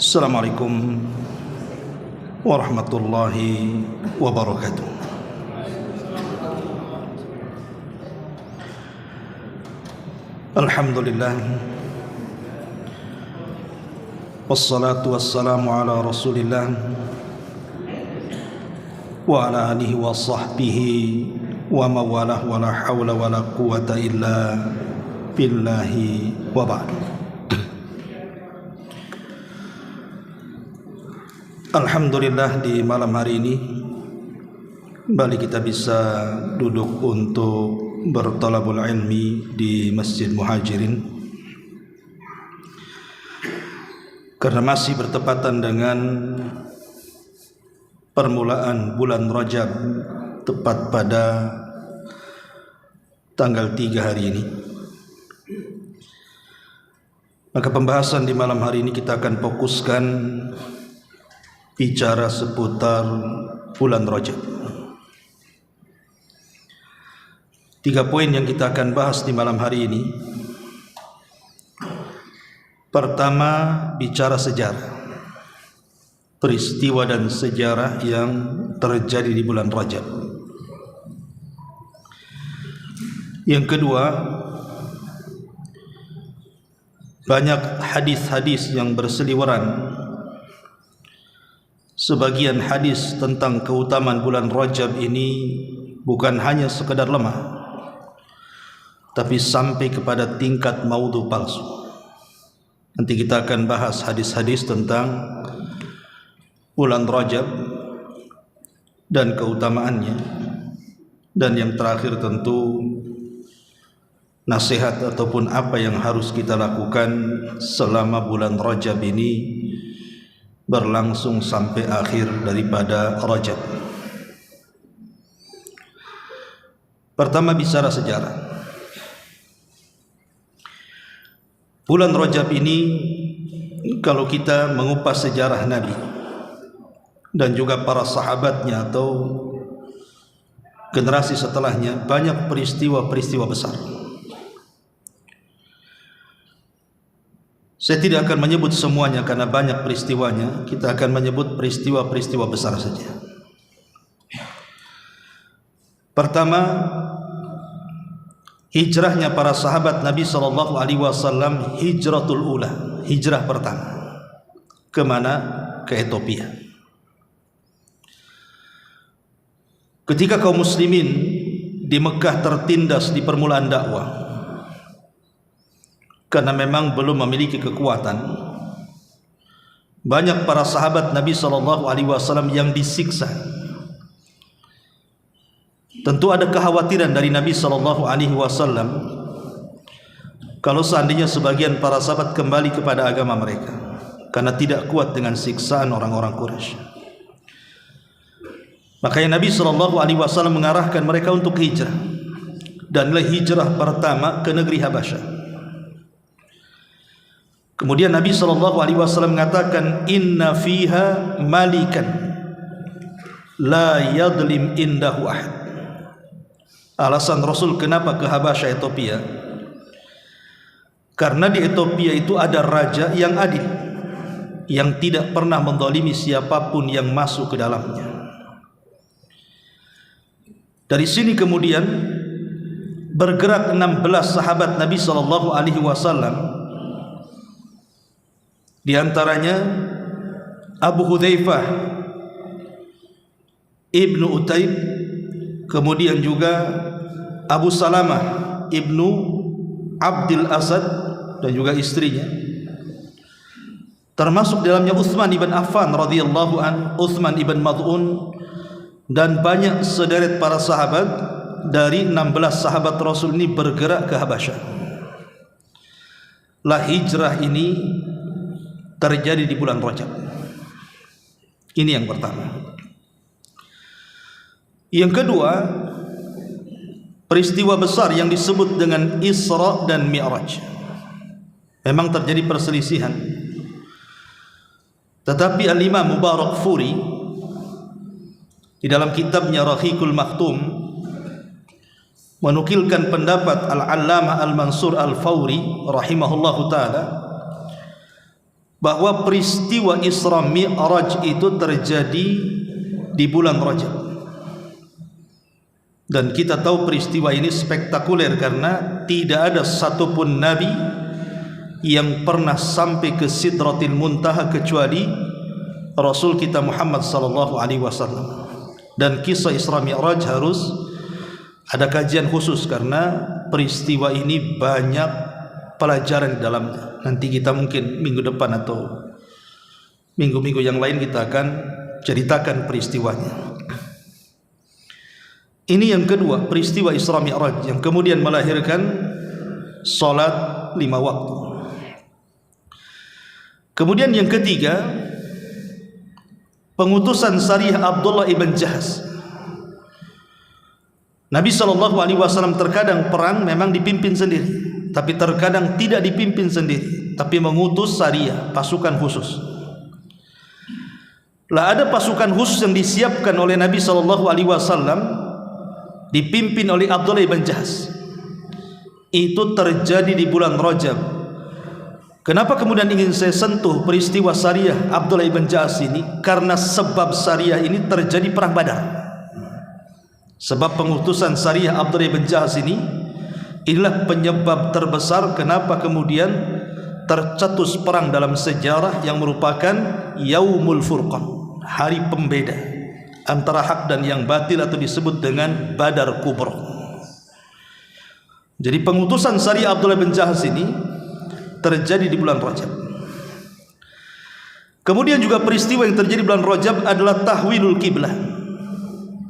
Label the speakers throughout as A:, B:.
A: Assalamualaikum warahmatullahi wabarakatuh. Alhamdulillah, wassalatu wassalamu ala rasulillah wa ala alihi wa sahbihi wa mawalah wa la hawla wa la quwata illa billahi wa ba'd. Alhamdulillah, di malam hari ini kembali kita bisa duduk untuk bertalabul ilmi di Masjid Muhajirin, karena masih bertepatan dengan permulaan bulan Rajab, tepat pada tanggal 3 hari ini. Maka pembahasan di malam hari ini kita akan fokuskan bicara seputar bulan Rajab. 3 poin yang kita akan bahas di malam hari ini. Pertama, bicara sejarah, peristiwa dan sejarah yang terjadi di bulan Rajab. Yang kedua, banyak hadis-hadis yang berseliweran. Sebagian hadis tentang keutamaan bulan Rajab ini bukan hanya sekadar lemah, tapi sampai kepada tingkat maudhu palsu. Nanti kita akan bahas hadis-hadis tentang bulan Rajab dan keutamaannya. Dan yang terakhir tentu nasihat ataupun apa yang harus kita lakukan selama bulan Rajab ini berlangsung sampai akhir daripada Rajab. Pertama, bicara sejarah. Bulan Rajab ini, kalau kita mengupas sejarah Nabi dan juga para sahabatnya atau generasi setelahnya, banyak peristiwa-peristiwa besar. Saya tidak akan menyebut semuanya karena banyak peristiwanya. Kita akan menyebut peristiwa-peristiwa besar saja. Pertama, hijrahnya para sahabat Nabi SAW, hijratul ula, hijrah pertama. Kemana? Ke Ethiopia. Ketika kaum muslimin di Mekah tertindas di permulaan dakwah, karena memang belum memiliki kekuatan, banyak para sahabat Nabi SAW yang disiksa. Tentu ada kekhawatiran dari Nabi SAW kalau seandainya sebagian para sahabat kembali kepada agama mereka, karena tidak kuat dengan siksaan orang-orang Quraisy. Makanya Nabi SAW mengarahkan mereka untuk hijrah, dan hijrah pertama ke negeri Habasyah. Kemudian Nabi SAW mengatakan, inna fiha malikan la yadlim indahu ahad. Alasan Rasul kenapa ke Habasyah, Ethiopia, karena di Ethiopia itu ada raja yang adil, yang tidak pernah menzalimi siapapun yang masuk ke dalamnya. Dari sini kemudian bergerak 16 sahabat Nabi SAW. Di antaranya Abu Hudzaifah Ibnu Utaib, kemudian juga Abu Salamah Ibnu Abdul Asad dan juga istrinya, termasuk dalamnya Utsman ibn Affan radhiyallahu an, Utsman ibn Mad'un, dan banyak sederet para sahabat. Dari 16 sahabat Rasul ini bergerak ke Habasyah. Lah hijrah ini terjadi di bulan Rajab. Ini yang pertama. Yang kedua, peristiwa besar yang disebut dengan Isra dan Mi'raj. Memang terjadi perselisihan, tetapi Al-Imam Mubarakfuri di dalam kitabnya Rahiqul Maktum menukilkan pendapat Al-Allamah Al-Mansur Al-Fawri rahimahullahu ta'ala bahwa peristiwa Isra Mi'raj itu terjadi di bulan Rajab. Dan kita tahu peristiwa ini spektakuler karena tidak ada satupun nabi yang pernah sampai ke Sidratil Muntaha kecuali Rasul kita Muhammad sallallahu alaihi wasallam. Dan kisah Isra Mi'raj harus ada kajian khusus karena peristiwa ini banyak pelajaran di dalamnya. Nanti kita mungkin minggu depan atau minggu-minggu yang lain kita akan ceritakan peristiwanya. Ini yang kedua, peristiwa Isra Mi'raj yang kemudian melahirkan salat 5 waktu. Kemudian yang ketiga, pengutusan Sariyah Abdullah ibn Jahaz. Nabi SAW terkadang perang memang dipimpin sendiri, tapi terkadang tidak dipimpin sendiri, tapi mengutus Sariyah, pasukan khusus. Lah ada pasukan khusus yang disiapkan oleh Nabi SAW, dipimpin oleh Abdullah ibn Jahaz. Itu terjadi di bulan Rajab. Kenapa kemudian ingin saya sentuh peristiwa Sariyah Abdullah ibn Jahaz ini? Karena sebab Sariyah ini terjadi perang Badar. Sebab pengutusan Sariyah Abdullah ibn Jahaz ini inilah penyebab terbesar kenapa kemudian tercetus perang dalam sejarah yang merupakan Yaumul Furqan, hari pembeda antara hak dan yang batil, atau disebut dengan Badar Kubra. Jadi pengutusan Sariyah Abdullah bin Jahaz ini terjadi di bulan Rajab. Kemudian juga peristiwa yang terjadi di bulan Rajab adalah tahwilul kiblah,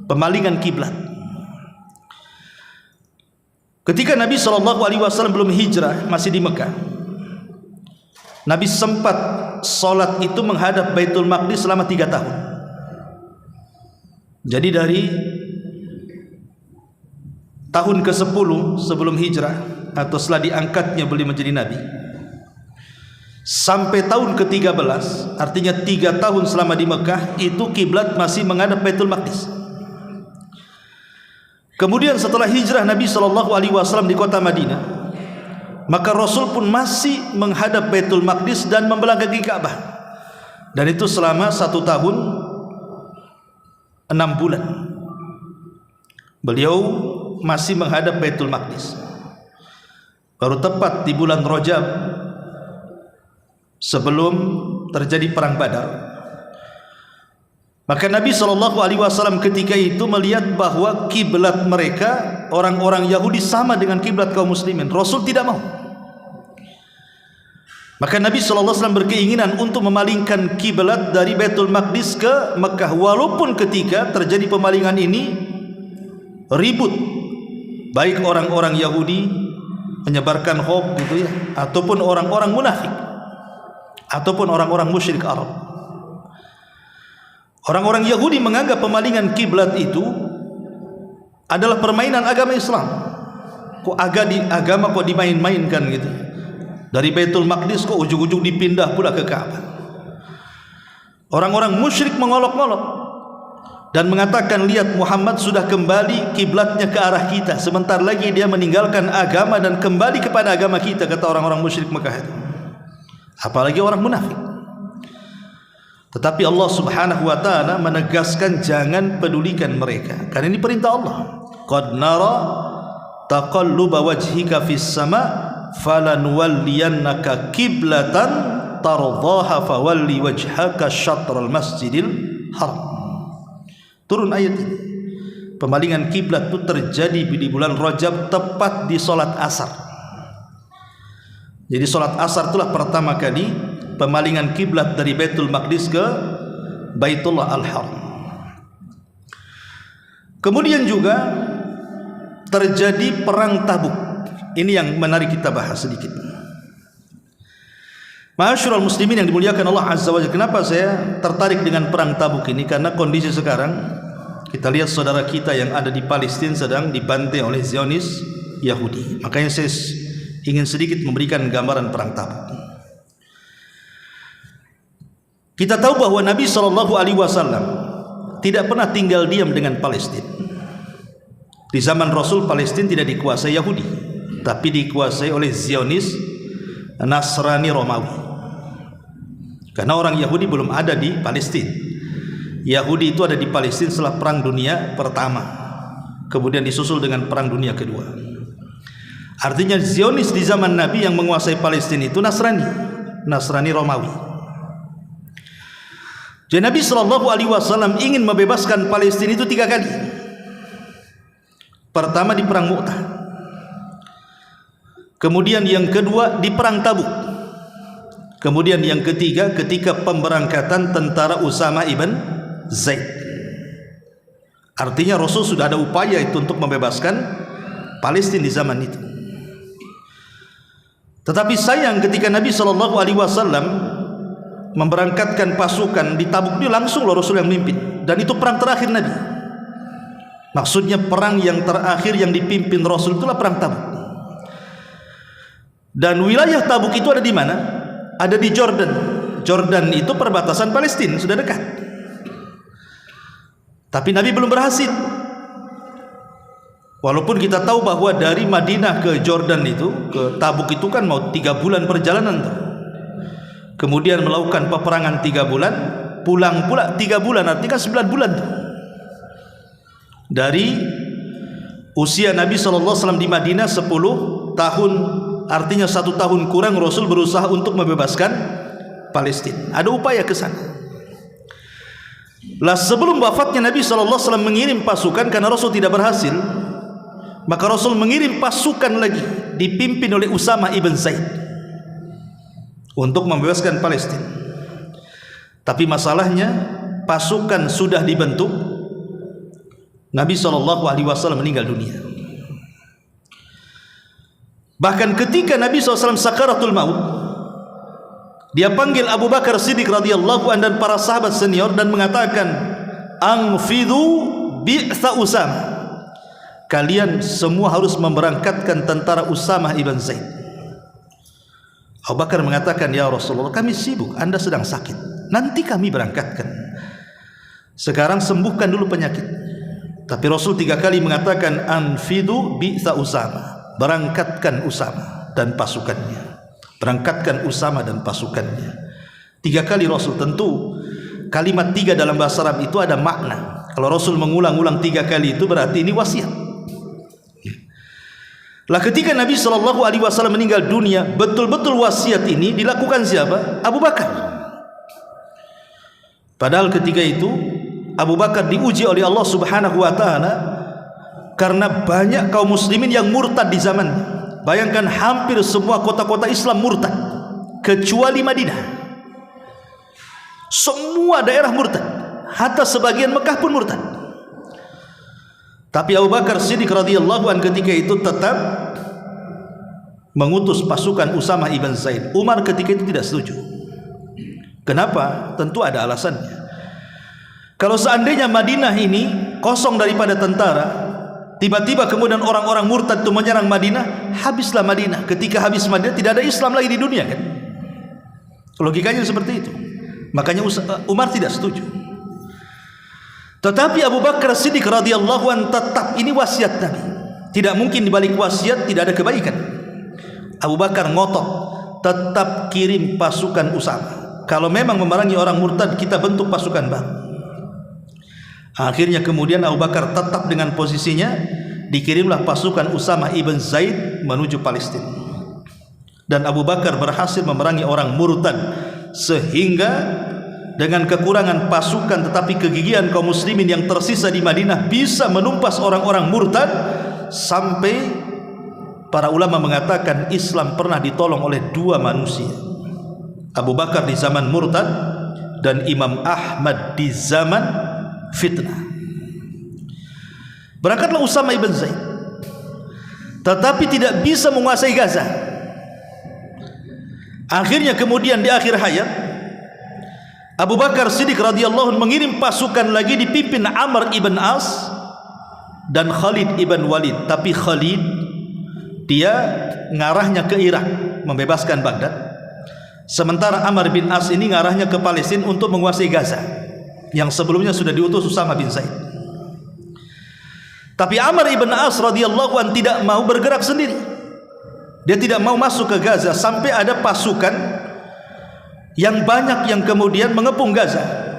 A: pemalingan kiblat. Ketika Nabi SAW belum hijrah, masih di Mekah, Nabi sempat sholat itu menghadap Baitul Maqdis selama 3 tahun. Jadi dari tahun ke-10 sebelum hijrah, atau setelah diangkatnya beliau menjadi Nabi, sampai tahun ke-13, artinya 3 tahun selama di Mekah, itu kiblat masih menghadap Baitul Maqdis. Kemudian setelah hijrah Nabi SAW di kota Madinah, maka Rasul pun masih menghadap Baitul Maqdis dan membelakangi Ka'bah. Dan itu selama 1 tahun 6 bulan beliau masih menghadap Baitul Maqdis. Baru tepat di bulan Rajab sebelum terjadi perang Badar, maka Nabi SAW ketika itu melihat bahwa kiblat mereka, orang-orang Yahudi, sama dengan kiblat kaum muslimin. Rasul tidak mau. Maka Nabi SAW berkeinginan untuk memalingkan kiblat dari Baitul Maqdis ke Mekah. Walaupun ketika terjadi pemalingan ini ribut, baik orang-orang Yahudi menyebarkan hoax gitu ya, ataupun orang-orang munafik, ataupun orang-orang musyrik Arab. Orang-orang Yahudi menganggap pemalingan kiblat itu adalah permainan agama Islam. Kok agama kok dimain-mainkan gitu. Dari Baitul Maqdis kok ujung-ujung dipindah pula ke Ka'bah. Orang-orang musyrik mengolok-olok dan mengatakan, lihat Muhammad sudah kembali kiblatnya ke arah kita, sebentar lagi dia meninggalkan agama dan kembali kepada agama kita, kata orang-orang musyrik Mekah itu. Apalagi orang munafik. Tetapi Allah Subhanahu wa taala menegaskan jangan pedulikan mereka, karena ini perintah Allah. Qad nara taqalluba wajhika fis sama falanuwalliyannaka qiblatan tardaha fawalli wajhaka syatral masjidil haram. Turun ayat ini. Pemalingan kiblat itu terjadi di bulan Rajab, tepat di salat asar. Jadi salat asar itulah pertama kali pemalingan kiblat dari Baitul Maqdis ke Baitullah Al-Haram. Kemudian juga terjadi perang Tabuk. Ini yang menarik kita bahas sedikit. Ma'asyiral muslimin yang dimuliakan Allah Azza wa Jalla. Kenapa saya tertarik dengan perang Tabuk ini? Karena kondisi sekarang kita lihat saudara kita yang ada di Palestina sedang dibantai oleh Zionis Yahudi. Makanya saya ingin sedikit memberikan gambaran perang Tabuk. Kita tahu bahwa Nabi SAW tidak pernah tinggal diam dengan Palestina. Di zaman Rasul, Palestina tidak dikuasai Yahudi, tapi dikuasai oleh Zionis Nasrani Romawi. Karena orang Yahudi belum ada di Palestina. Yahudi itu ada di Palestina setelah Perang Dunia Pertama, kemudian disusul dengan Perang Dunia Kedua. Artinya Zionis di zaman Nabi yang menguasai Palestina itu Nasrani Romawi. Jadi Nabi SAW ingin membebaskan Palestina itu 3 kali. Pertama di Perang Mu'tah, kemudian yang kedua di Perang Tabuk, kemudian yang ketiga ketika pemberangkatan tentara Usama ibn Zaid. Artinya Rasul sudah ada upaya itu untuk membebaskan Palestina di zaman itu. Tetapi sayang ketika Nabi SAW memberangkatkan pasukan di Tabuk, dia langsung Rasul yang memimpin, dan itu perang terakhir Nabi. Maksudnya perang yang terakhir yang dipimpin Rasul itulah perang Tabuk. Dan wilayah Tabuk itu ada di mana? Ada di Jordan. Jordan itu perbatasan Palestina, sudah dekat. Tapi Nabi belum berhasil. Walaupun kita tahu bahwa dari Madinah ke Jordan itu, ke Tabuk itu kan mau 3 bulan perjalanan tuh. Kemudian melakukan peperangan 3 bulan, pulang pula 3 bulan, artinya 9 bulan tuh. Dari usia Nabi SAW di Madinah 10 tahun, artinya 1 tahun kurang Rasul berusaha untuk membebaskan Palestina. Ada upaya ke sana. Lah sebelum wafatnya Nabi SAW mengirim pasukan, karena Rasul tidak berhasil, maka Rasul mengirim pasukan lagi dipimpin oleh Usama ibn Zaid untuk membebaskan Palestina. Tapi masalahnya pasukan sudah dibentuk, Nabi SAW meninggal dunia. Bahkan ketika Nabi SAW sakaratul maut, dia panggil Abu Bakar Siddiq radhiyallahu anhu dan para sahabat senior dan mengatakan, "Anfidhu bi'sa Usama." Kalian semua harus memberangkatkan tentara Usama ibn Zaid. Abu Bakar mengatakan, "Ya Rasulullah, kami sibuk, Anda sedang sakit, nanti kami berangkatkan. Sekarang sembuhkan dulu penyakit." Tapi Rasul 3 kali mengatakan, "Anfidu bi'sa Usama." Berangkatkan Usama dan pasukannya. Berangkatkan Usama dan pasukannya. 3 kali Rasul. Tentu kalimat 3 dalam bahasa Arab itu ada makna. Kalau Rasul mengulang-ulang 3 kali itu berarti ini wasiat. Lah ketika Nabi SAW meninggal dunia, betul-betul wasiat ini dilakukan siapa? Abu Bakar. Padahal ketika itu Abu Bakar diuji oleh Allah Subhanahu wa taala karena banyak kaum muslimin yang murtad di zamannya. Bayangkan hampir semua kota-kota Islam murtad kecuali Madinah. Semua daerah murtad, hatta sebagian Mekah pun murtad. Tapi Abu Bakar Siddiq radhiyallahu anhu ketika itu tetap mengutus pasukan Usama ibn Zaid. Umar ketika itu tidak setuju. Kenapa? Tentu ada alasannya. Kalau seandainya Madinah ini kosong daripada tentara, tiba-tiba kemudian orang-orang murtad itu menyerang Madinah, habislah Madinah. Ketika habis Madinah tidak ada Islam lagi di dunia kan? Logikanya seperti itu. Makanya Umar tidak setuju. Tetapi Abu Bakar Siddiq radhiyallahu anhu tetap, ini wasiat Nabi. Tidak mungkin dibalik wasiat tidak ada kebaikan. Abu Bakar ngotot, tetap kirim pasukan Usama. Kalau memang memerangi orang murtad, kita bentuk pasukan baru. Akhirnya kemudian Abu Bakar tetap dengan posisinya, dikirimlah pasukan Usama ibn Zaid menuju Palestina. Dan Abu Bakar berhasil memerangi orang murtad, sehingga dengan kekurangan pasukan tetapi kegigihan kaum muslimin yang tersisa di Madinah bisa menumpas orang-orang murtad, sampai para ulama mengatakan Islam pernah ditolong oleh 2 manusia, Abu Bakar di zaman murtad dan Imam Ahmad di zaman fitnah. Berangkatlah Usama ibn Zaid, tetapi tidak bisa menguasai Gaza. Akhirnya kemudian di akhir hayat Abu Bakar Siddiq radhiyallahu anhu mengirim pasukan lagi dipimpin Amr ibn As dan Khalid ibn Walid. Tapi Khalid dia ngarahnya ke Irak membebaskan Baghdad, sementara Amr bin As ini ngarahnya ke Palestina untuk menguasai Gaza yang sebelumnya sudah diutus Usama bin Zaid. Tapi Amr ibn As radhiyallahu anhu tidak mau bergerak sendiri. Dia tidak mau masuk ke Gaza sampai ada pasukan yang banyak yang kemudian mengepung Gaza.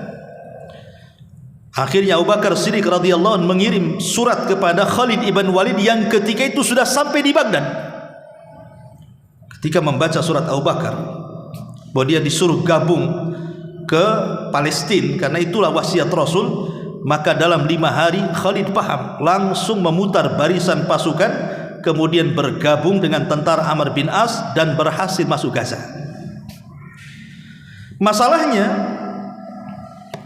A: Akhirnya Abu Bakar Siddiq radhiyallahu anhu mengirim surat kepada Khalid ibn Walid yang ketika itu sudah sampai di Baghdad. Ketika membaca surat Abu Bakar bahwa dia disuruh gabung ke Palestina karena itulah wasiat Rasul, maka dalam 5 hari Khalid paham, langsung memutar barisan pasukan, kemudian bergabung dengan tentara Amr bin As dan berhasil masuk Gaza. Masalahnya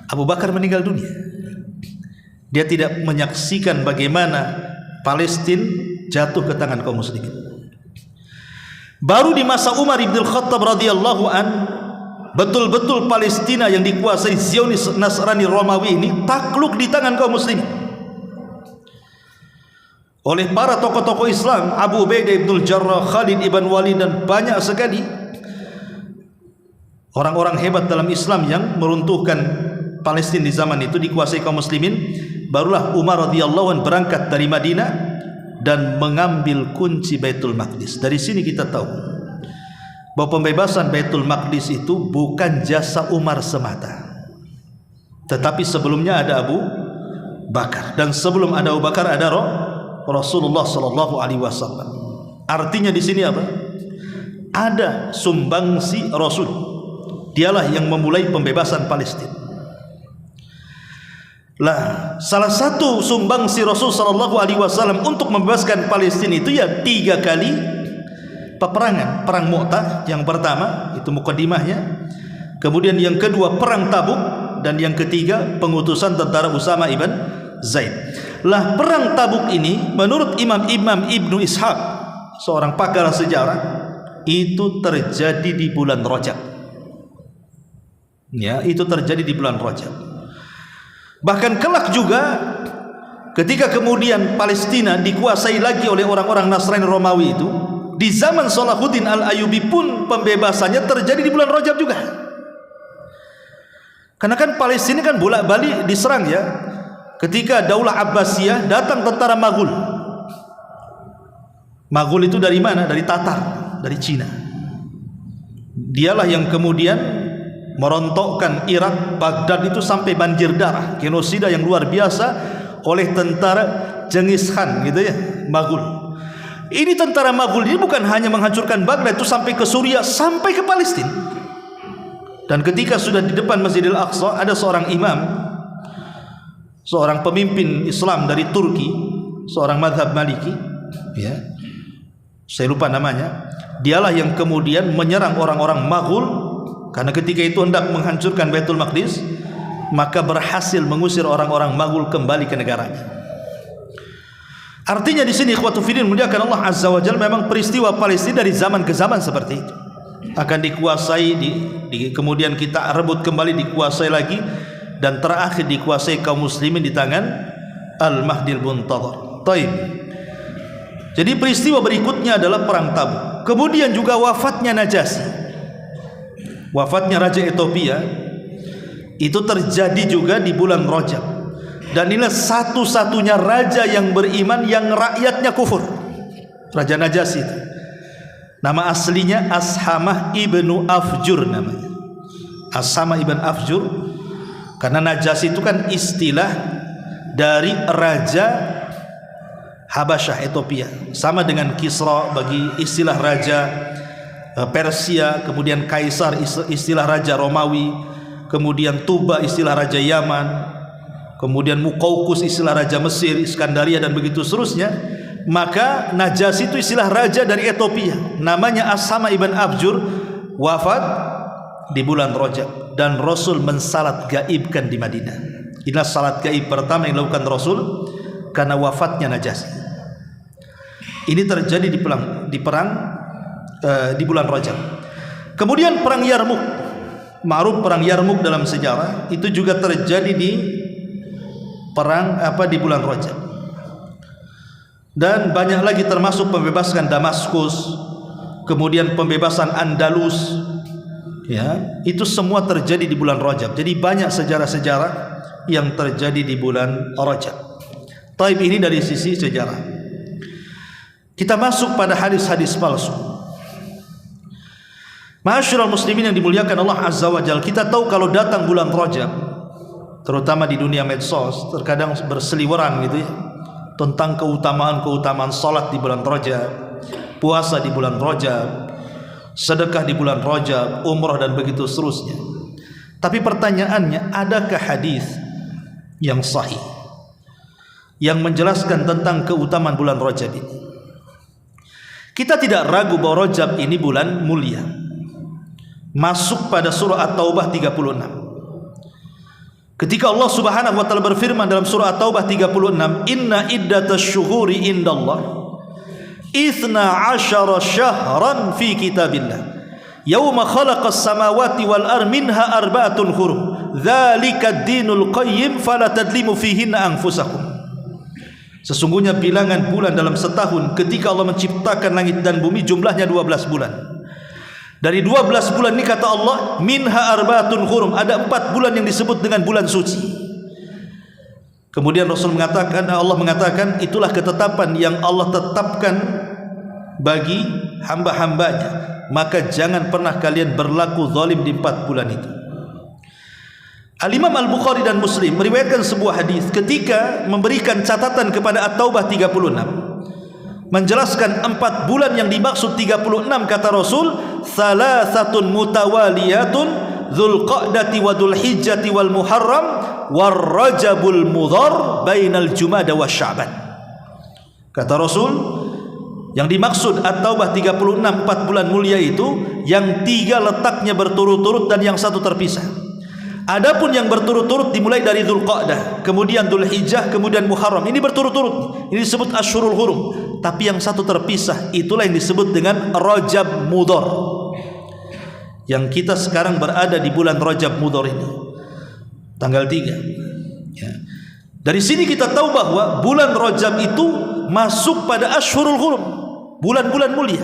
A: Abu Bakar meninggal dunia. Dia tidak menyaksikan bagaimana Palestina jatuh ke tangan kaum muslimin. Baru di masa Umar bin Khattab radhiyallahu an, betul-betul Palestina yang dikuasai Zionis Nasrani Romawi ini takluk di tangan kaum muslimin oleh para tokoh-tokoh Islam, Abu Ubaidah ibn Jarrah, Khalid ibn Walid, dan banyak sekali orang-orang hebat dalam Islam yang meruntuhkan Palestina di zaman itu dikuasai kaum muslimin. Barulah Umar radhiyallahu anhu berangkat dari Madinah dan mengambil kunci Baitul Maqdis. Dari sini kita tahu bahwa pembebasan Baitul Maqdis itu bukan jasa Umar semata, tetapi sebelumnya ada Abu Bakar, dan sebelum ada Abu Bakar ada Rasulullah sallallahu alaihi wasallam. Artinya di sini apa? Ada sumbangsi Rasul. Dialah yang memulai pembebasan Palestina. Lah, salah satu sumbangsi Rasul sallallahu alaihi wasallam untuk membebaskan Palestina itu ya 3 kali peperangan. Perang Mu'tah yang pertama, itu mukaddimahnya. Kemudian yang kedua perang Tabuk, dan yang ketiga pengutusan tentara Usama ibn Zaid. Lah, perang Tabuk ini menurut Imam Ibnu Ishaq, seorang pakar sejarah, itu terjadi di bulan Rajab. Ya, itu terjadi di bulan Rajab. Bahkan kelak juga ketika kemudian Palestina dikuasai lagi oleh orang-orang Nasrani Romawi itu, di zaman Salahuddin Al-Ayyubi pun pembebasannya terjadi di bulan Rajab juga. Karena kan Palestina kan bolak-balik diserang ya. Ketika Daulah Abbasiyah datang tentara Maghul. Maghul itu dari mana? Dari Tatar, dari Cina. Dialah yang kemudian merontokkan Irak, Baghdad itu sampai banjir darah, genosida yang luar biasa oleh tentara Genghis Khan gitu ya, Maghul. Ini tentara Maghul ini bukan hanya menghancurkan Baghdad, itu sampai ke Suriah, sampai ke Palestina. Dan ketika sudah di depan Masjidil Aqsa, ada seorang imam, seorang pemimpin Islam dari Turki, seorang mazhab Maliki, ya, saya lupa namanya. Dialah yang kemudian menyerang orang-orang Maghul. Karena ketika itu hendak menghancurkan Baitul Maqdis, maka berhasil mengusir orang-orang Maghul kembali ke negaranya. Artinya di sini ikhwatu fillah muliakan Allah Azza wa Jalla, memang peristiwa Palestina dari zaman ke zaman seperti itu akan dikuasai, kemudian kita rebut kembali, dikuasai lagi, dan terakhir dikuasai kaum muslimin di tangan Al-Mahdil Muntadhar. Taib. Jadi peristiwa berikutnya adalah perang Tabuk. Kemudian juga wafatnya Najasyi. Wafatnya Raja Ethiopia itu terjadi juga di bulan Rajab, dan inilah satu-satunya raja yang beriman yang rakyatnya kufur. Raja Najasyi itu nama aslinya Ashamah ibnu Afjur namanya. Ashamah ibn Afjur, karena Najasyi itu kan istilah dari raja Habasyah Ethiopia, sama dengan Kisra bagi istilah raja Persia, kemudian Kaisar istilah raja Romawi, kemudian Tuba istilah raja Yaman, kemudian Muqawqus istilah raja Mesir, Iskandaria, dan begitu seterusnya. Maka Najasyi itu istilah raja dari Ethiopia, namanya Ashamah ibn Afjur, wafat di bulan Rajab, dan Rasul mensalat gaibkan di Madinah. Inilah salat gaib pertama yang dilakukan Rasul karena wafatnya Najasyi. Ini terjadi di perang di bulan Rajab. Kemudian perang Yarmuk, ma'ruf perang Yarmuk dalam sejarah, itu juga terjadi di perang di bulan Rajab. Dan banyak lagi, termasuk pembebasan Damaskus, kemudian pembebasan Andalus, ya, itu semua terjadi di bulan Rajab. Jadi banyak sejarah-sejarah yang terjadi di bulan Rajab. Taib, ini dari sisi sejarah. Kita masuk pada hadis-hadis palsu. Ma'asyiral muslimin yang dimuliakan Allah Azza wa Jalla, kita tahu kalau datang bulan Rajab, terutama di dunia medsos, terkadang berseliweran gitu ya, tentang keutamaan salat di bulan Rajab, puasa di bulan Rajab, sedekah di bulan Rajab, umrah dan begitu seterusnya. Tapi pertanyaannya, adakah hadis yang sahih yang menjelaskan tentang keutamaan bulan Rajab ini? Kita tidak ragu bahwa Rajab ini bulan mulia. Masuk pada surah At-Taubah 36. Ketika Allah Subhanahu wa taala berfirman dalam surah At-Taubah 36, "Inna iddatasy-syuhuri indallah 12 syahran fi kitabillah. Yauma khalaqas samawati wal ardh minha arba'atun hurum. Dzalika ad-dinul qayyim fala tadlimu fihinna anfusakum." Sesungguhnya bilangan bulan dalam setahun ketika Allah menciptakan langit dan bumi jumlahnya 12 bulan. Dari 12 bulan ini kata Allah, minha arba'atun hurum, ada 4 bulan yang disebut dengan bulan suci. Kemudian Rasul mengatakan, Allah mengatakan, itulah ketetapan yang Allah tetapkan bagi hamba-hambanya, maka jangan pernah kalian berlaku zalim di 4 bulan itu. Al-Imam Al-Bukhari dan Muslim meriwayatkan sebuah hadis ketika memberikan catatan kepada At-Taubah 36, menjelaskan 4 bulan yang dimaksud 36, kata Rasul, salasatun mutawaliyatun Dzulqa'dati wa Dzulhijjati wal Muharram war Rajabul Mudhar bainal Jumada wa Sya'ban. Kata Rasul, yang dimaksud At-Taubah 36, 4 bulan mulia itu yang 3 letaknya berturut-turut dan yang 1 terpisah. Adapun yang berturut-turut dimulai dari Dzulqa'dah, kemudian Dzulhijjah, kemudian Muharram. Ini berturut-turut. Ini disebut Asyhurul Hurum. Tapi yang 1 terpisah, itulah yang disebut dengan Rajab Mudhar. Yang kita sekarang berada di bulan Rajab Mudhar ini, tanggal 3 ya. Dari sini kita tahu bahwa bulan Rajab itu masuk pada Asyhurul Hurum, bulan-bulan mulia.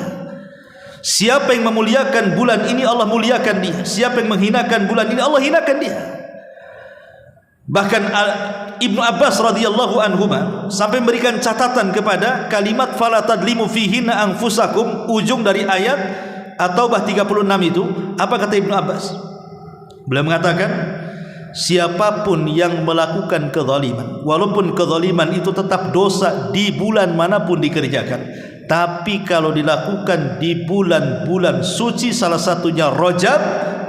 A: Siapa yang memuliakan bulan ini, Allah muliakan dia. Siapa yang menghinakan bulan ini, Allah hinakan dia. Bahkan Ibnu Abbas radhiyallahu anhuma sampai memberikan catatan kepada kalimat fala tadlimu fihinna anfusakum, ujung dari ayat At-Taubah 36 itu. Apa kata Ibnu Abbas? Beliau mengatakan, siapapun yang melakukan kezaliman, walaupun kezaliman itu tetap dosa di bulan manapun dikerjakan, tapi kalau dilakukan di bulan-bulan suci, salah satunya Rajab,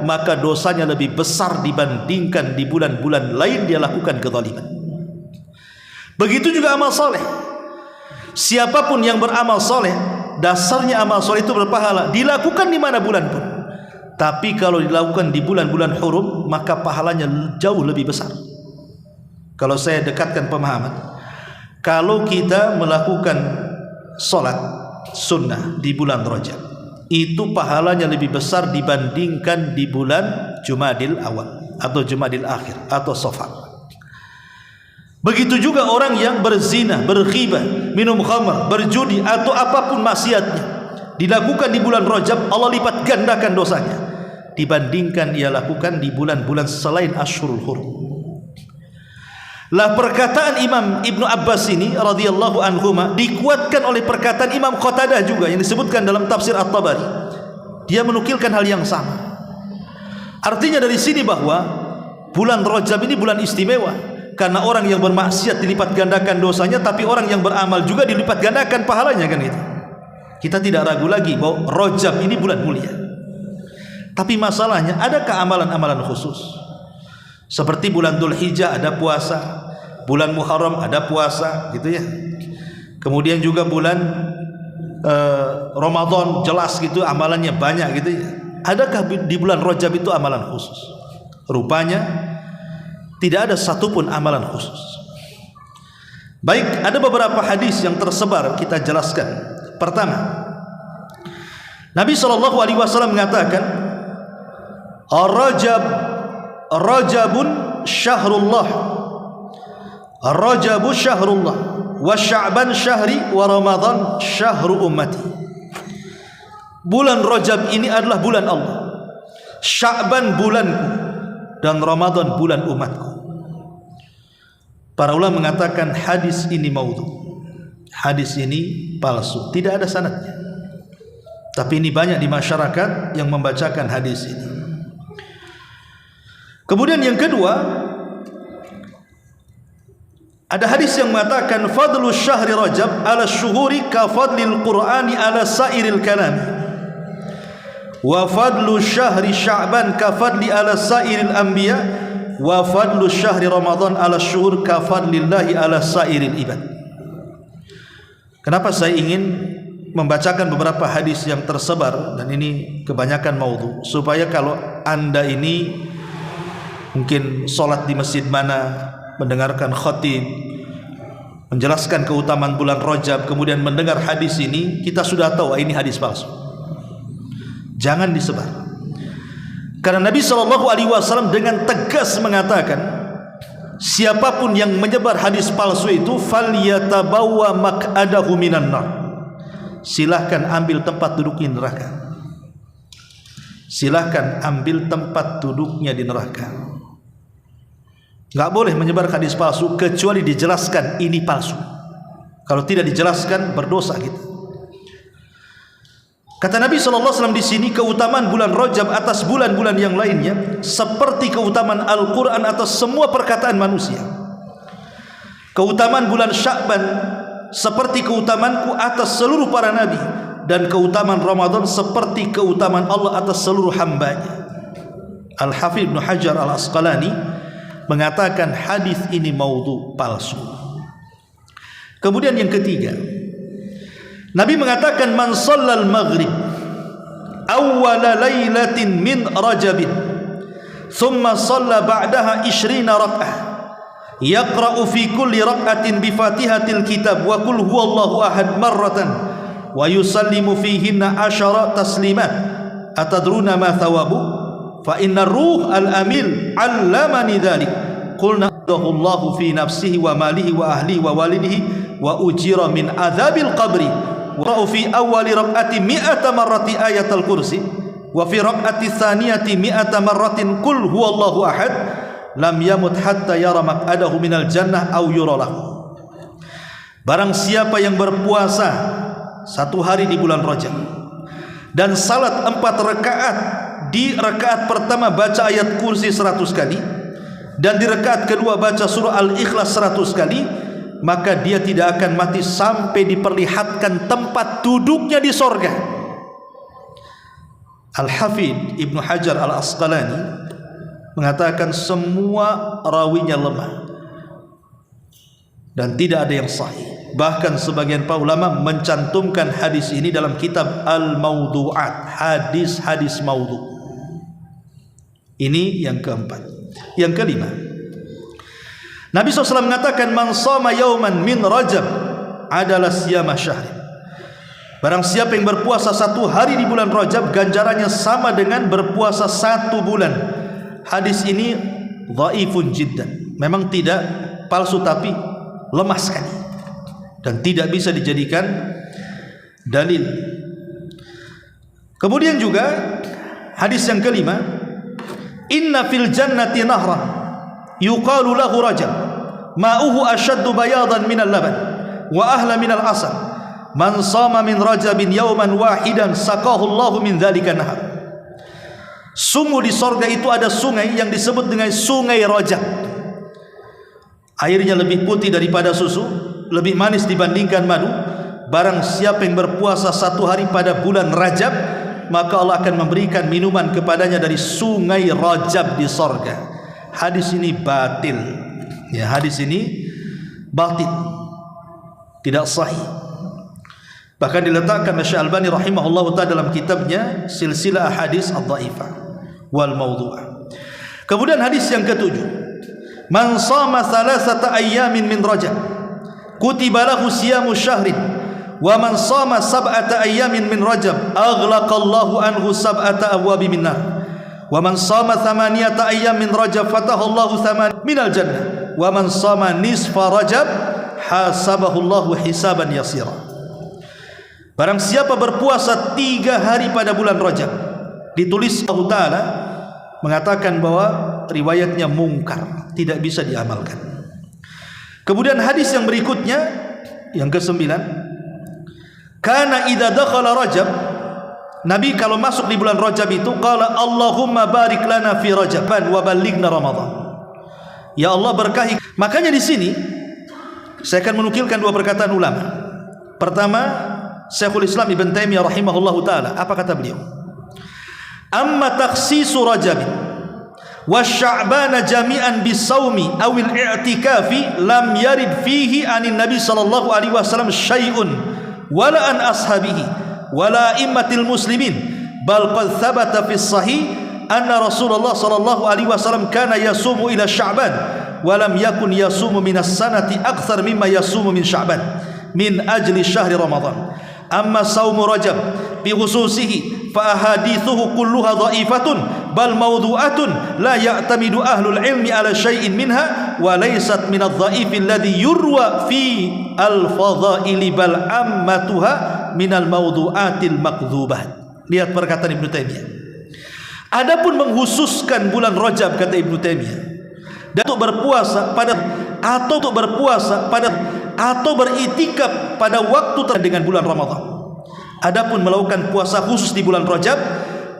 A: maka dosanya lebih besar dibandingkan di bulan-bulan lain dia lakukan kezaliman. Begitu juga amal soleh. Siapapun yang beramal soleh, dasarnya amal soleh itu berpahala, dilakukan di mana bulan pun. Tapi kalau dilakukan di bulan-bulan hurum, maka pahalanya jauh lebih besar. Kalau saya dekatkan pemahaman, kalau kita melakukan solat sunnah di bulan Rajab, itu pahalanya lebih besar dibandingkan di bulan Jumadil Awal atau Jumadil Akhir atau Safar. Begitu juga orang yang berzina, berghibah, minum khamr, berjudi atau apapun maksiatnya, dilakukan di bulan Rajab, Allah lipat gandakan dosanya dibandingkan ia lakukan di bulan-bulan selain Asyhurul Hurum. Lah perkataan Imam Ibnu Abbas ini radhiyallahu anhuma dikuatkan oleh perkataan Imam Qatadah juga yang disebutkan dalam tafsir At-Tabari. Dia menukilkan hal yang sama. Artinya dari sini bahwa bulan Rajab ini bulan istimewa, karena orang yang bermaksiat dilipat gandakan dosanya, tapi orang yang beramal juga dilipat gandakan pahalanya, kan itu. Kita tidak ragu lagi bahwa Rajab ini bulan mulia. Tapi masalahnya, adakah amalan-amalan khusus? Seperti bulan Dzulhijjah ada puasa, bulan Muharram ada puasa, gitu ya. Kemudian juga bulan Ramadan jelas gitu amalannya banyak, gitu ya. Adakah di bulan Rajab itu amalan khusus? Rupanya tidak ada satupun amalan khusus. Baik, ada beberapa hadis yang tersebar, kita jelaskan. Pertama, Nabi SAW mengatakan, Rajabun syahrullah, Rajabu syahrullah, wa Sya'ban syahri, wa Ramadan syahru ummati. Bulan Rajab ini adalah bulan Allah, Sya'ban bulanku, dan Ramadan bulan umatku. Para ulama mengatakan hadis ini maudhu, hadis ini palsu, tidak ada sanadnya. Tapi ini banyak di masyarakat yang membacakan hadis ini. Kemudian yang kedua, ada hadis yang mengatakan fadlu syahri Rajab ala syuhuri ka fadlil Qur'ani ala sairil kalam, wa fadlu syahri Sya'ban ka fadli ala sairil anbiya, wa fadlu syahri Ramadan ala syuhur ka fadlillahi ala sairil ibad. Kenapa saya ingin membacakan beberapa hadis yang tersebar, dan ini kebanyakan maudhu, supaya kalau anda ini mungkin sholat di masjid mana, mendengarkan khatib menjelaskan keutamaan bulan Rajab, kemudian mendengar hadis ini, kita sudah tahu ini hadis palsu. Jangan disebar, karena Nabi SAW dengan tegas mengatakan, siapapun yang menyebar hadis palsu itu falyatabawwa maq'adahu minan nar, silahkan ambil tempat duduknya di neraka. Silahkan ambil tempat duduknya di neraka. Enggak boleh menyebar hadis palsu kecuali dijelaskan ini palsu. Kalau tidak dijelaskan, berdosa kita. Kata Nabi SAW di sini, keutamaan bulan Rajab atas bulan-bulan yang lainnya seperti keutamaan Al-Quran atas semua perkataan manusia. Keutamaan bulan Sya'ban seperti keutamaanku atas seluruh para nabi, dan keutamaan Ramadan seperti keutamaan Allah atas seluruh hambanya. Al-Hafidh Ibn Hajar Al-Asqalani mengatakan hadis ini maudhu, palsu. Kemudian yang ketiga, Nabi mengatakan man shallal maghrib awwala lailatin min rajabin thumma shalla ba'daha 20 rak'ah yaqra'u fi kulli rak'atin bi fatihatil kitab wa qul huwallahu ahad marratan wa yusallimu fihinna 10 taslimat atadruna ma thawabu fa inna ruh al-amil 'allamani dhalik qulna Allahu fi nafsihi wa malihi wa ahlihi wa walidihi wa ujira min adzabil qabri wa fi awwali rak'ati 100 marrati ayatul kursi wa fi rak'ati tsaniyati 100 marratin qul huwallahu ahad lam yamut hatta yara maq'adahu minal jannah au yuralah. Barang siapa yang berpuasa 1 hari di bulan Rajab dan salat 4 rakaat, di rakaat pertama baca ayat kursi 100 kali dan di rakaat kedua baca surah Al-Ikhlas 100 kali, maka dia tidak akan mati sampai diperlihatkan tempat duduknya di sorga. Al-Hafidh Ibn Hajar Al-Asqalani mengatakan semua rawinya lemah dan tidak ada yang sahih. Bahkan sebagian para ulama mencantumkan hadis ini dalam kitab Al-Mawdu'at, hadis-hadis maudhu. Ini yang keempat. Yang kelima, Nabi SAW mengatakan man shoma yauman min Rajab adalah siyama syahri. Barang siapa yang berpuasa 1 hari di bulan Rajab, ganjarannya sama dengan berpuasa 1 bulan. Hadis ini dhaifun jiddan, memang tidak palsu tapi lemah sekali dan tidak bisa dijadikan dalil. Kemudian juga hadis yang kelima, inna fil jannati nahran yuqalu lahu Rajab ma'uhu ashaddu bayadan minal laban wa ahla minal asal man sama min Rajabin yawman wahidan saqahu Allahu min dzalika nahar. Sungguh di sorga itu ada sungai yang disebut dengan sungai Rajab. Airnya lebih putih daripada susu, lebih manis dibandingkan madu. Barang siapa yang berpuasa 1 hari pada bulan Rajab, maka Allah akan memberikan minuman kepadanya dari sungai Rajab di sorga. Hadis ini batil. Ya, hadis ini batil, tidak sahih. Bahkan diletakkan oleh Syekh Albani rahimahullahu ta'ala dalam kitabnya Silsilah Ahadits Ad-Dhaifah wal Mawdu'ah. Kemudian hadis yang ketujuh, man shama 3 ayyamin min Rajab kutiba lahu siyamu syahrin wa man shama 7 ayyamin min Rajab aghlaqallahu anhu 7 abwabi min nar wa man shama 8 ayyamin min Rajab fatahallahu 8 minal jannah wa man shama nisfa Rajab hasabahullahu hisaban yasira. Barang siapa berpuasa 3 hari pada bulan Rajab, ditulis Allah Ta'ala mengatakan bahwa riwayatnya mungkar, tidak bisa diamalkan. Kemudian hadis yang berikutnya, yang ke-9, kana idza dakhala Rajab Nabi kalau masuk di bulan Rajab itu qala Allahumma barik lana fi Rajaban wa ballighna Ramadan. Ya Allah berkahi. Makanya di sini saya akan menukilkan dua perkataan ulama. Pertama, Syekhul Islam Ibn Taimiyah rahimahullahu taala, apa kata beliau? Amma takhsisu Rajab wa Sya'ban jami'an bisawmi aw al-i'tikafi lam yarid fihi anin Nabi sallallahu alaihi wasallam syai'un wala an ashabihi wala immatil muslimin bal qad thabata fi sahih anna Rasulullah sallallahu alaihi wasallam kana yasumu ila Sya'ban wa lam yakun yasumu minas sanati akthar mimma yasumu min Sya'ban min ajli syahri Ramadan. Amma saumu Rajab bi khususihi fa ahadithuhu kulluha dha'ifatun bal mawdu'atun la ya'tamidu ahlul ilmi ala syai'in minha wa laysat min adh-dha'if alladhi yurwa fi al-fadha'ili bal ammatuha min al-mawdu'atil makdzubat. Lihat perkataan Ibnu Taimiyah. Adapun menghususkan bulan Rajab, kata Ibnu Taimiyah, dan untuk berpuasa pada atau beritikaf pada waktu dengan bulan Ramadan. Adapun melakukan puasa khusus di bulan Rajab,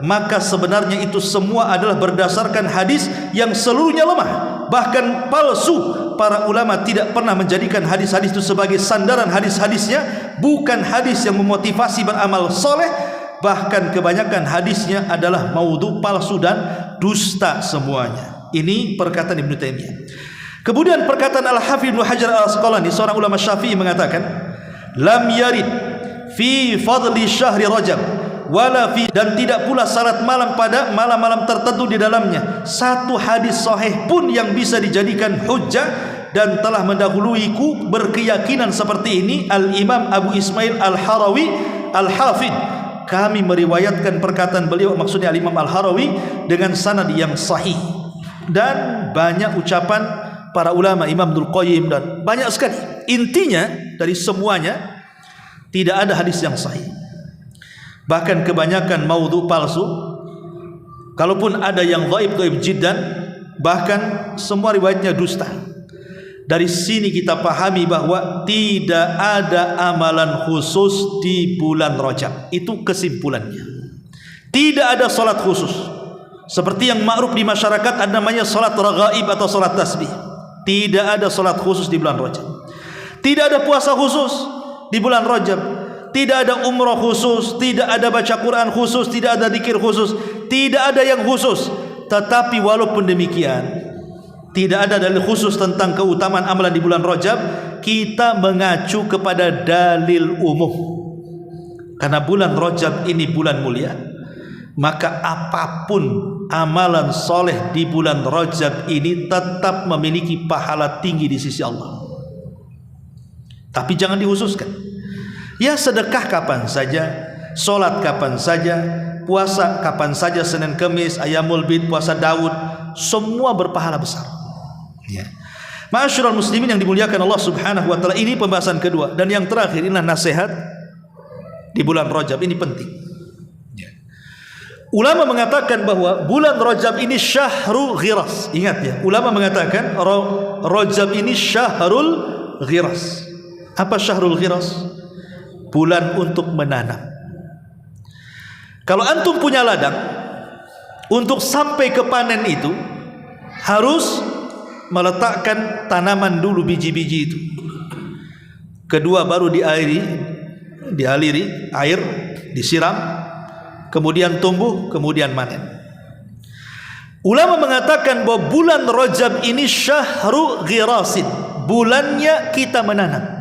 A: maka sebenarnya itu semua adalah berdasarkan hadis yang seluruhnya lemah, bahkan palsu. Para ulama tidak pernah menjadikan hadis-hadis itu sebagai sandaran hadis-hadisnya, bukan hadis yang memotivasi beramal soleh, bahkan kebanyakan hadisnya adalah maudhu, palsu dan dusta semuanya. Ini perkataan Ibnu Taimiyah. Kemudian perkataan Al-Hafidz Ibnu Hajar Al-Asqalani, seorang ulama Syafi'i, mengatakan lam yarid fi fadli syahri Rajab wala fi, dan tidak pula salat malam pada malam-malam tertentu di dalamnya satu hadis sahih pun yang bisa dijadikan hujjah, dan telah mendahuluiku berkeyakinan seperti ini Al-Imam Abu Ismail Al-Harawi Al-Hafidz. Kami meriwayatkan perkataan beliau, maksudnya Al-Imam Al-Harawi, dengan sanad yang sahih. Dan banyak ucapan para ulama, Imam Abdul Qayyim, dan banyak sekali. Intinya dari semuanya tidak ada hadis yang sahih, bahkan kebanyakan maudhu, palsu. Kalaupun ada yang dhaif jiddan, bahkan semua riwayatnya dusta. Dari sini kita pahami bahwa tidak ada amalan khusus di bulan Rajab. Itu kesimpulannya. Tidak ada salat khusus seperti yang ma'ruf di masyarakat ada namanya salat raghaib atau salat tasbih. Tidak ada salat khusus di bulan Rajab. Tidak ada puasa khusus di bulan Rajab. Tidak ada umrah khusus, tidak ada baca Quran khusus, tidak ada zikir khusus, tidak ada yang khusus. Tetapi walaupun demikian, tidak ada dalil khusus tentang keutamaan amalan di bulan Rajab, kita mengacu kepada dalil umum. Karena bulan Rajab ini bulan mulia, maka apapun amalan soleh di bulan Rajab ini tetap memiliki pahala tinggi di sisi Allah. Tapi jangan dikhususkan. Ya, sedekah kapan saja, solat kapan saja, puasa kapan saja, Senin Kemis, Ayamul Bid, puasa Daud, semua berpahala besar. Ya. Ma'asyiral muslimin yang dimuliakan Allah Subhanahu wa taala, ini pembahasan kedua, dan yang terakhir inilah nasihat di bulan Rajab. Ini penting. Ya. Ulama mengatakan bahwa bulan Rajab ini syahrul ghiras. Ingat ya, ulama mengatakan Rajab ini syahrul ghiras. Apa syahrul ghiras? Bulan untuk menanam. Kalau antum punya ladang, untuk sampai ke panen itu harus meletakkan tanaman dulu, biji-biji itu. Kedua baru dialiri air, disiram, kemudian tumbuh, kemudian manen. Ulama mengatakan bahwa bulan Rajab ini syahru ghirasin, bulannya kita menanam.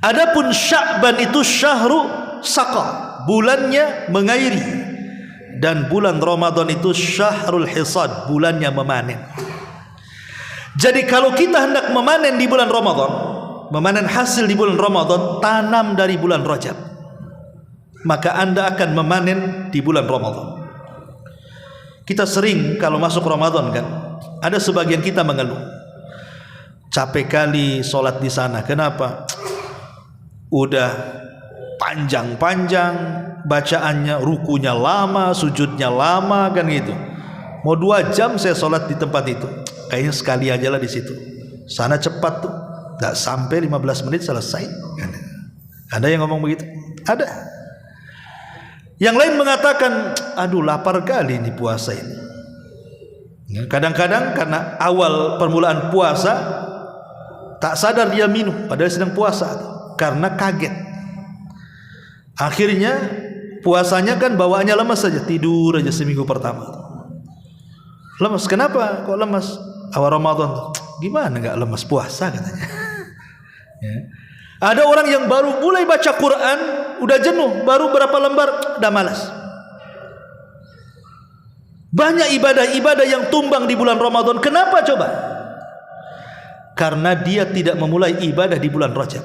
A: Adapun Sya'ban itu syahru saqa, bulannya mengairi. Dan bulan Ramadan itu syahrul hisad, bulannya memanen. Jadi kalau kita hendak memanen di bulan Ramadan, memanen hasil di bulan Ramadan, tanam dari bulan Rajab, maka Anda akan memanen di bulan Ramadan. Kita sering kalau masuk Ramadan kan, ada sebagian kita mengeluh, capek kali sholat di sana. Kenapa? Udah panjang-panjang bacaannya, rukunya lama, sujudnya lama, kan gitu. Mau 2 jam saya sholat di tempat itu, kayaknya sekali aja lah di situ. Sana cepat tuh, nggak sampai 15 menit selesai. Ada yang ngomong begitu? Ada. Yang lain mengatakan, aduh lapar kali ini puasa ini. Kadang-kadang karena awal permulaan puasa tak sadar dia minum padahal sedang puasa karena kaget. Akhirnya puasanya kan bawaannya lemas saja, tidur aja seminggu pertama. Lemas, kenapa kok lemas? Awal Ramadan, gimana nggak lemas puasa katanya. Ya. Ada orang yang baru mulai baca Quran, udah jenuh, baru berapa lembar udah malas. Banyak ibadah-ibadah yang tumbang di bulan Ramadan. Kenapa coba? Karena dia tidak memulai ibadah di bulan Rajab.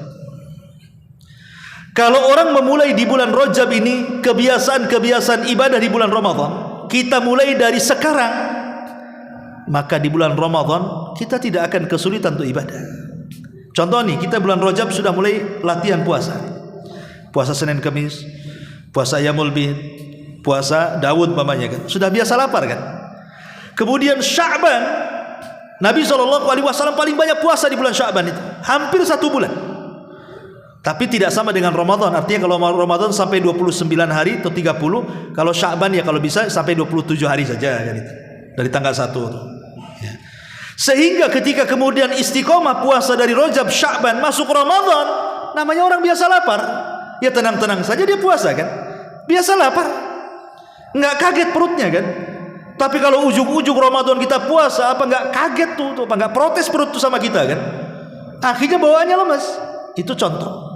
A: Kalau orang memulai di bulan Rajab ini kebiasaan-kebiasaan ibadah di bulan Ramadan, kita mulai dari sekarang, maka di bulan Ramadan kita tidak akan kesulitan untuk ibadah. Contoh nih, kita bulan Rajab sudah mulai latihan puasa. Puasa Senin Kamis, puasa Yaumul Bid, puasa Daud mamanya kan. Sudah biasa lapar kan. Kemudian Sya'ban, Nabi SAW paling banyak puasa di bulan Sya'ban itu, hampir 1 bulan. Tapi tidak sama dengan Ramadan. Artinya kalau Ramadan sampai 29 hari atau 30, kalau Sya'ban ya kalau bisa sampai 27 hari saja kan itu. Dari tanggal 1 itu. Ya. Sehingga ketika kemudian istiqomah puasa dari Rajab, Sya'ban, masuk Ramadan, namanya orang biasa lapar. Ya tenang-tenang saja dia puasa kan. Biasa lapar. Enggak kaget perutnya kan. Tapi kalau ujung-ujung Ramadan kita puasa, apa enggak kaget tuh, apa enggak protes perut tuh sama kita kan? Akhirnya bawaannya lemas. Itu contoh.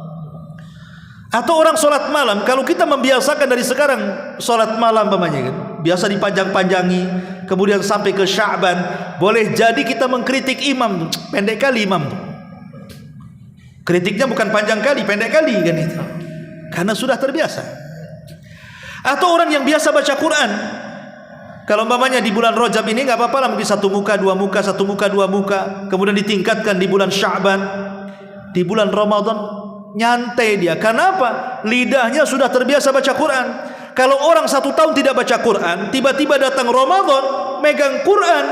A: Atau orang sholat malam, kalau kita membiasakan dari sekarang sholat malam namanya kan, biasa dipanjang-panjangi, kemudian sampai ke Sya'ban, boleh jadi kita mengkritik imam, pendek kali imam tuh. Kritiknya bukan panjang kali, pendek kali kan itu. Karena sudah terbiasa. Atau orang yang biasa baca Quran, kalau umpamanya di bulan Rajab ini nggak apa-apa lah, mungkin 1 muka, 2 muka, 1 muka, 2 muka, kemudian ditingkatkan di bulan Sya'ban, di bulan Ramadan nyantai dia. Karena apa? Lidahnya sudah terbiasa baca Quran. Kalau orang 1 tahun tidak baca Quran, tiba-tiba datang Ramadan megang Quran,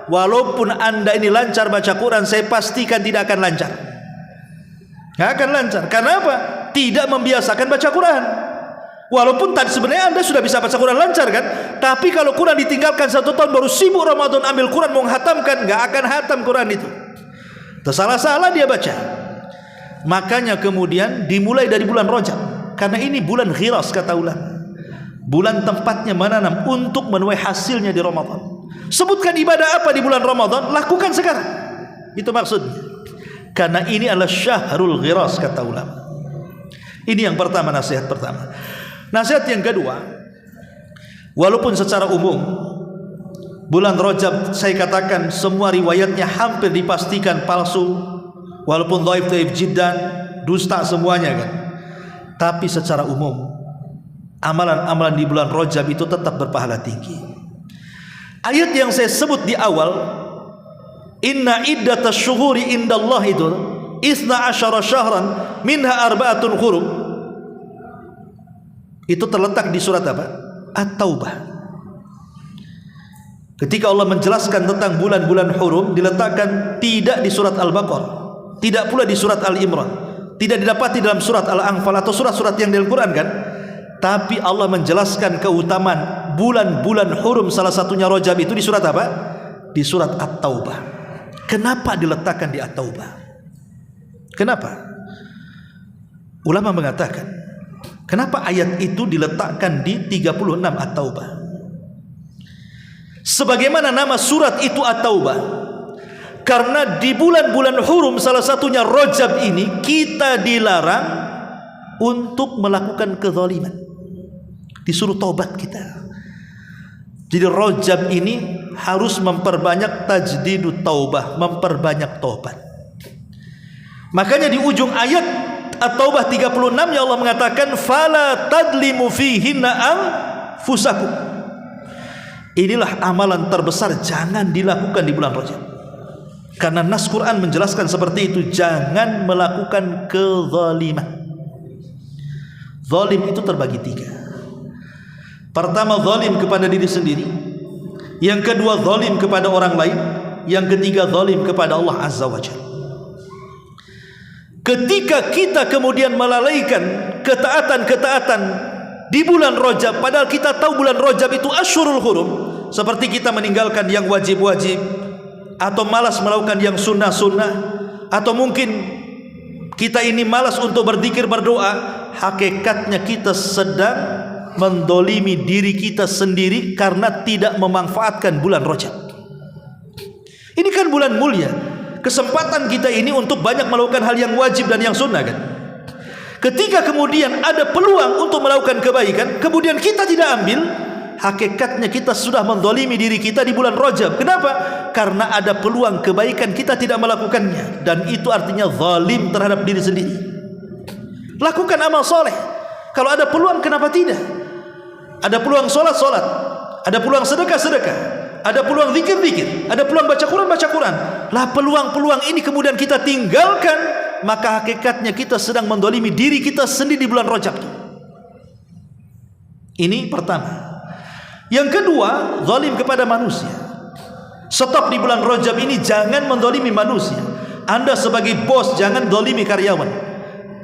A: walaupun anda ini lancar baca Quran, saya pastikan tidak akan lancar. Tidak akan lancar. Karena apa? Tidak membiasakan baca Quran. Walaupun tadi sebenarnya anda sudah bisa baca Quran lancar kan, tapi kalau Quran ditinggalkan 1 tahun, baru sibuk Ramadan ambil Quran mau menghatamkan, nggak akan hatam Quran itu. Tersalah-salah dia baca. Makanya kemudian dimulai dari bulan Rajab, karena ini bulan ghiras kata ulama, bulan tempatnya menanam untuk menuai hasilnya di Ramadan. Sebutkan ibadah apa di bulan Ramadan, lakukan sekarang. Itu maksudnya. Karena ini adalah syahrul ghiras kata ulama. Ini yang pertama, nasihat pertama. Nasihat yang kedua, walaupun secara umum bulan Rajab saya katakan semua riwayatnya hampir dipastikan palsu, walaupun dhaif jiddan, dusta semuanya kan. Tapi secara umum amalan-amalan di bulan Rajab itu tetap berpahala tinggi. Ayat yang saya sebut di awal, inna iddatash syuhuri indallah itu 12 syahran minha arba'atun hurum, itu terletak di surat apa? At-Taubah. Ketika Allah menjelaskan tentang bulan-bulan hurum, diletakkan tidak di surat Al-Baqarah, tidak pula di surat Al-Imran, tidak didapati dalam surat Al-Anfal atau surat-surat yang di Al-Quran kan. Tapi Allah menjelaskan keutamaan bulan-bulan hurum, salah satunya Rajab itu di surat apa? Di surat At-Taubah. Kenapa diletakkan di At-Taubah? Kenapa? Ulama mengatakan, kenapa ayat itu diletakkan di 36 At-Taubah? Sebagaimana nama surat itu At-Taubah, karena di bulan-bulan hurum, salah satunya Rajab ini, kita dilarang untuk melakukan kezaliman. Disuruh taubat kita. Jadi Rajab ini harus memperbanyak tajdidut taubah, memperbanyak taubat. Makanya di ujung ayat At-Taubah 36 ya Allah mengatakan fala tadlimu fihinna anfusakum. Inilah amalan terbesar, jangan dilakukan di bulan Rajab. Karena nas Quran menjelaskan seperti itu, jangan melakukan kezaliman. Zalim itu terbagi 3. Pertama, zalim kepada diri sendiri. Yang kedua, zalim kepada orang lain. Yang ketiga, zalim kepada Allah Azza wa Jalla. Ketika kita kemudian melalaikan ketaatan-ketaatan di bulan Rajab, padahal kita tahu bulan Rajab itu Asyhurul Hurum, seperti kita meninggalkan yang wajib-wajib, atau malas melakukan yang sunnah-sunnah, atau mungkin kita ini malas untuk berzikir, berdoa, hakikatnya kita sedang mendolimi diri kita sendiri karena tidak memanfaatkan bulan Rajab. Ini kan bulan mulia, kesempatan kita ini untuk banyak melakukan hal yang wajib dan yang sunnah kan. Ketika kemudian ada peluang untuk melakukan kebaikan, kemudian kita tidak ambil, hakikatnya kita sudah mendolimi diri kita di bulan Rajab. Kenapa? Karena ada peluang kebaikan kita tidak melakukannya, dan itu artinya zalim terhadap diri sendiri. Lakukan amal soleh. Kalau ada peluang, kenapa tidak? Ada peluang solat, ada peluang sedekah, ada peluang zikir, ada peluang baca Quran. Lah peluang-peluang ini kemudian kita tinggalkan, maka hakikatnya kita sedang mendolimi diri kita sendiri di bulan Rajab. Ini pertama. Yang kedua, zalim kepada manusia. Stop di bulan Rajab ini, jangan mendolimi manusia. Anda sebagai bos jangan dolimi karyawan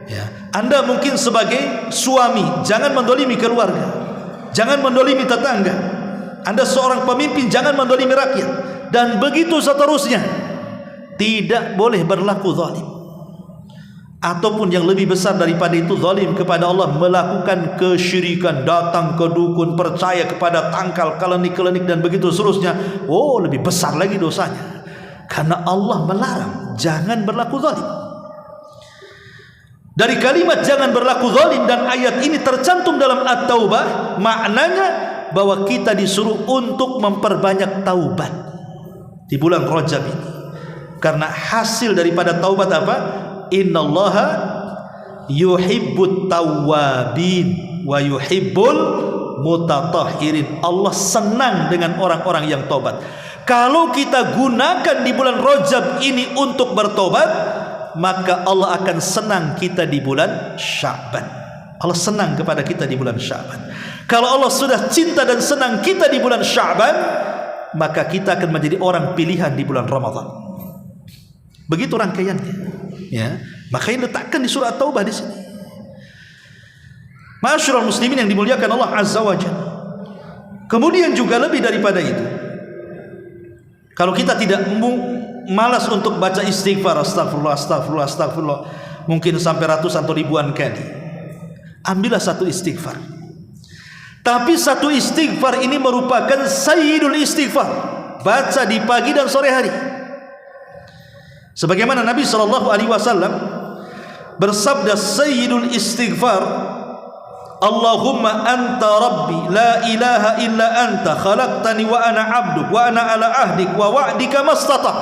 A: ya. Anda mungkin sebagai suami jangan mendolimi keluarga, jangan mendolimi tetangga. Anda seorang pemimpin jangan mendolimi rakyat, dan begitu seterusnya. Tidak boleh berlaku zalim. Ataupun yang lebih besar daripada itu, zalim kepada Allah, melakukan kesyirikan, datang ke dukun, percaya kepada tangkal, kelenik-kelenik dan begitu seterusnya. Oh, lebih besar lagi dosanya, karena Allah melarang jangan berlaku zalim. Dari kalimat jangan berlaku zalim dan ayat ini tercantum dalam At-Taubah, maknanya bahwa kita disuruh untuk memperbanyak taubat di bulan Rajab ini. Karena hasil daripada taubat apa? Innallaha yuhibbut tawwabin wa yuhibbul mutatahhirin. Allah senang dengan orang-orang yang taubat. Kalau kita gunakan di bulan Rajab ini untuk bertobat, maka Allah akan senang kita di bulan Sya'ban. Allah senang kepada kita di bulan Sya'ban. Kalau Allah sudah cinta dan senang kita di bulan Sya'ban, maka kita akan menjadi orang pilihan di bulan Ramadan. Begitu rangkaiannya ya. Makanya letakkan di surah Taubah di sini. Ma'asyiral muslimin yang dimuliakan Allah Azza wa Jalla. Kemudian juga lebih daripada itu, kalau kita tidak malas untuk baca istighfar, astagfirullah, mungkin sampai ratusan atau ribuan kali, ambillah satu istighfar. Tapi satu istighfar ini merupakan sayyidul istighfar, baca di pagi dan sore hari. Sebagaimana Nabi SAW bersabda, sayyidul istighfar, Allahumma anta rabbi la ilaha illa anta khalaqtani wa ana abduk wa ana ala ahdik wa wa'dika mastata'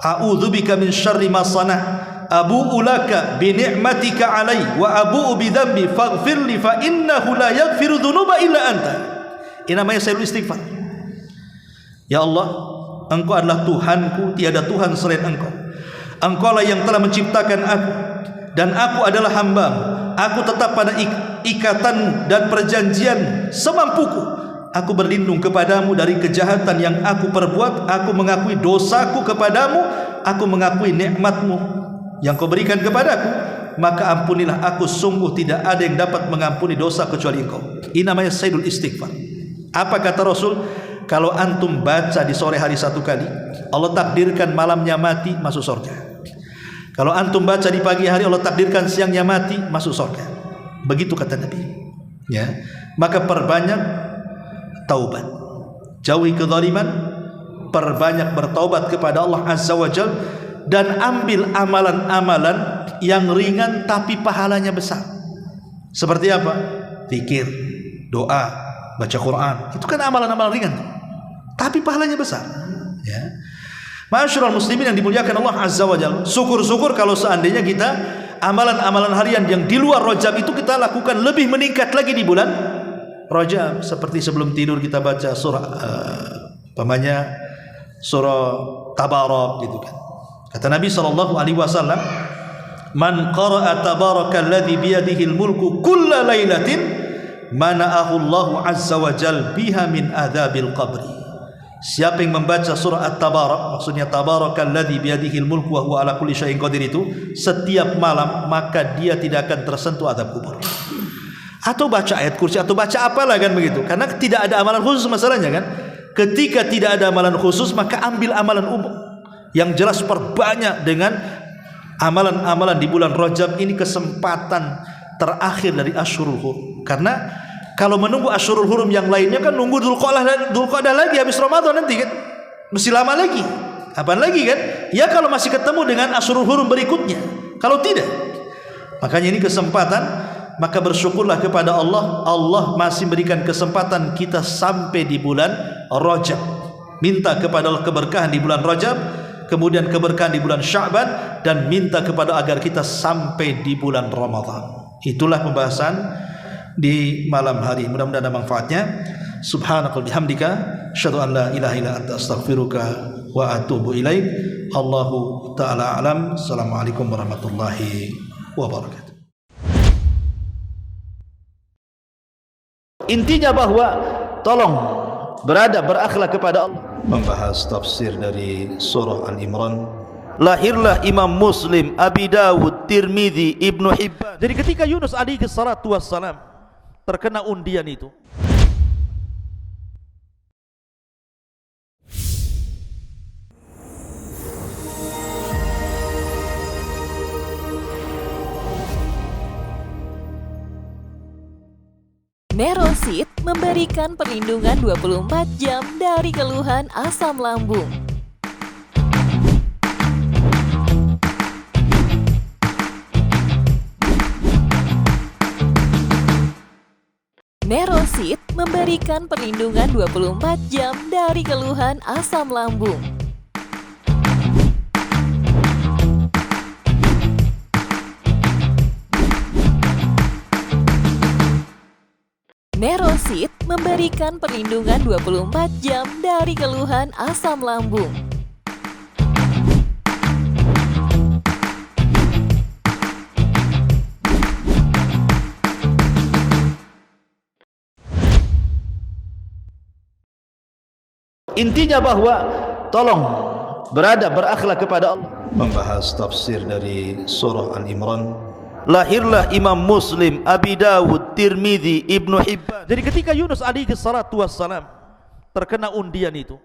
A: a'udzubika min syarri ma sana' abu'u laka bi ni'matika 'alai wa abu'u bi dzambi faghfirli fa innahu la yaghfiru dzunuba illa anta. Ini namanya sayyidul istighfar. Ya Allah, Engkau adalah Tuhanku, tiada Tuhan selain Engkau. Engkaulah yang telah menciptakan aku, dan aku adalah hamba-Mu. Aku tetap pada ikatan dan perjanjian semampuku. Aku berlindung kepadamu dari kejahatan yang aku perbuat. Aku mengakui dosaku kepadamu. Aku mengakui nikmat-Mu yang Kau berikan kepadaku. Maka ampunilah aku, sungguh tidak ada yang dapat mengampuni dosa kecuali Engkau. Ini namanya sayyidul istighfar. Apa kata Rasul? Kalau antum baca di sore hari satu kali, Allah takdirkan malamnya mati, masuk surga. Kalau antum baca di pagi hari, Allah takdirkan siangnya mati, masuk surga. Begitu kata Nabi ya. Maka perbanyak taubat, jauhi kezaliman, perbanyak bertaubat kepada Allah Azza wa Jalla, dan ambil amalan-amalan yang ringan tapi pahalanya besar. Seperti apa? Zikir, doa, baca Quran. Itu kan amalan-amalan ringan, tapi pahalanya besar ya. Ma'asyiral muslimin yang dimuliakan Allah Azza wa Jalla, syukur-syukur kalau seandainya kita amalan-amalan harian yang di luar Rajab itu kita lakukan lebih meningkat lagi di bulan Rajab. Seperti sebelum tidur kita baca surah surah Tabarak gitu kan. Kata Nabi SAW, man qara'a tabarakalladzi biyadihil mulku kulla lailatin mana'ahu Allahu Azza wa Jalla biha min adzabil qabri. Siapa yang membaca surah At-Tabarak, maksudnya tabarakalladzi biyadihil mulku wa huwa ala kulli syai'in qadir, itu setiap malam, maka dia tidak akan tersentuh azab kubur. atau baca ayat kursi atau baca apalah kan begitu. Karena tidak ada amalan khusus masalahnya kan. Ketika tidak ada amalan khusus maka ambil amalan umum. Yang jelas perbanyak dengan amalan-amalan di bulan Rajab ini, kesempatan terakhir dari Ashurul Hurum. Karena kalau menunggu Ashurul Hurum yang lainnya kan nunggu Dzulqa'dah lagi habis Ramadan nanti kan. Mesti lama lagi. Apaan lagi kan? Ya kalau masih ketemu dengan Ashurul Hurum berikutnya. Kalau tidak, makanya ini kesempatan, maka bersyukurlah kepada Allah. Allah masih berikan kesempatan kita sampai di bulan Rajab. Minta kepada Allah keberkahan di bulan Rajab, kemudian keberkahan di bulan Sya'ban, dan minta kepada agar kita sampai di bulan Ramadan. Itulah pembahasan di malam hari. Mudah-mudahan ada manfaatnya. Subhanakal bihamdika asyhadu an la ilaha illa anta astaghfiruka wa atubu ilaik. Allahu ta'ala alam. Assalamualaikum warahmatullahi wabarakatuh. Intinya bahwa tolong berakhlak kepada Allah. Membahas tafsir dari surah Al-Imran. Lahirlah Imam Muslim, Abi Dawud, Tirmidzi, Ibnu Hibban. Jadi ketika Yunus alaihi salatu wassalam terkena undian itu,
B: Nerosit memberikan perlindungan 24 jam dari keluhan asam lambung. Nerosit memberikan perlindungan 24 jam dari keluhan asam lambung. Nerosit memberikan perlindungan 24 jam dari keluhan asam lambung.
A: intinya bahwa tolong berakhlak kepada Allah. Membahas tafsir dari surah Al-Imran. Lahirlah Imam Muslim, Abi Dawud, Tirmidzi, Ibnu Hibban. Jadi ketika Yunus alaihi salatu wassalam terkena undian itu,